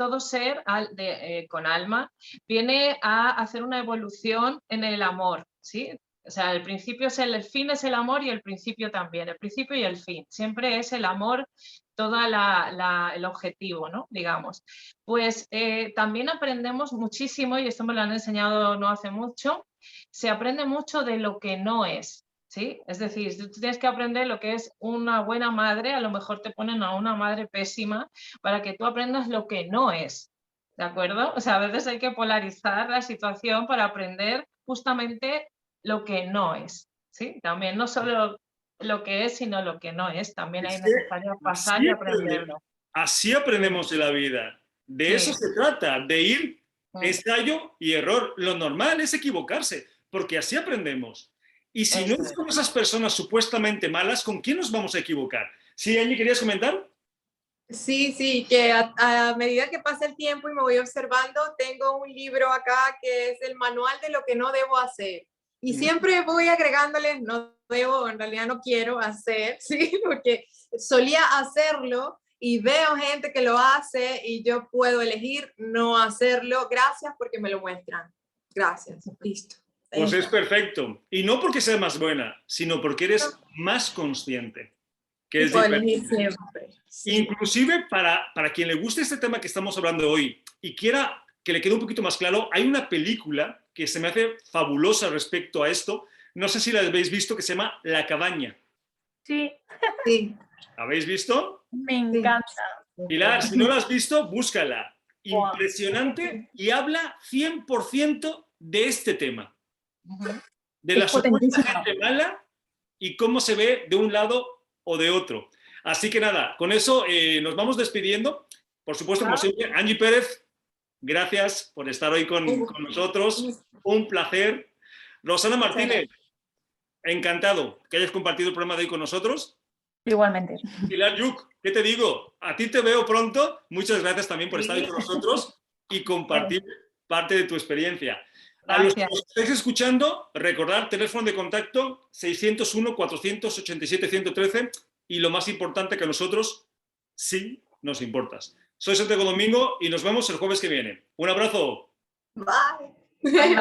Speaker 3: con alma viene a hacer una evolución en el amor, ¿sí? O sea, el principio es el fin es el amor y el principio también, el principio y el fin. Siempre es el amor todo el objetivo, ¿no? Digamos. Pues también aprendemos muchísimo, y esto me lo han enseñado no hace mucho, se aprende mucho de lo que no es. ¿Sí? Es decir, tú tienes que aprender lo que es una buena madre, a lo mejor te ponen a una madre pésima para que tú aprendas lo que no es, ¿de acuerdo? O sea, a veces hay que polarizar la situación para aprender justamente lo que no es, ¿sí? También no solo lo que es, sino lo que no es, también es necesario pasar y aprenderlo.
Speaker 1: Así aprendemos de la vida. De eso se trata, de ir ensayo y error. Lo normal es equivocarse, porque así aprendemos. Y si no es con esas personas supuestamente malas, ¿con quién nos vamos a equivocar? ¿Sí, Angie, querías comentar?
Speaker 2: Sí, que a medida que pasa el tiempo y me voy observando, tengo un libro acá que es el manual de lo que no debo hacer. Y siempre voy agregándole, no debo, en realidad no quiero hacer, ¿sí? Porque solía hacerlo y veo gente que lo hace y yo puedo elegir no hacerlo. Gracias porque me lo muestran. Gracias, listo.
Speaker 1: Pues es perfecto. Y no porque seas más buena, sino porque eres más consciente. Que es diferente. Sí. Inclusive para quien le guste este tema que estamos hablando hoy y quiera que le quede un poquito más claro, hay una película que se me hace fabulosa respecto a esto. No sé si la habéis visto, que se llama La Cabaña.
Speaker 4: Sí.
Speaker 1: ¿Habéis visto?
Speaker 4: Me encanta.
Speaker 1: Pilar, si no la has visto, búscala. Impresionante y habla 100% de este tema. De la supuesta gente mala y cómo se ve de un lado o de otro. Así que nada, con eso nos vamos despidiendo. Por supuesto, como siempre, Angie Pérez, gracias por estar hoy con nosotros. Un placer. Rosana Martínez, encantado que hayas compartido el programa de hoy con nosotros.
Speaker 4: Igualmente.
Speaker 1: Pilar Yuc, ¿qué te digo? A ti te veo pronto. Muchas gracias también por estar hoy con nosotros y compartir parte de tu experiencia. A los que nos estáis escuchando, recordar teléfono de contacto 601-487-113 y lo más importante, que a nosotros sí nos importas. Soy Santiago Domingo y nos vemos el jueves que viene. Un abrazo.
Speaker 2: Bye.
Speaker 4: Bye.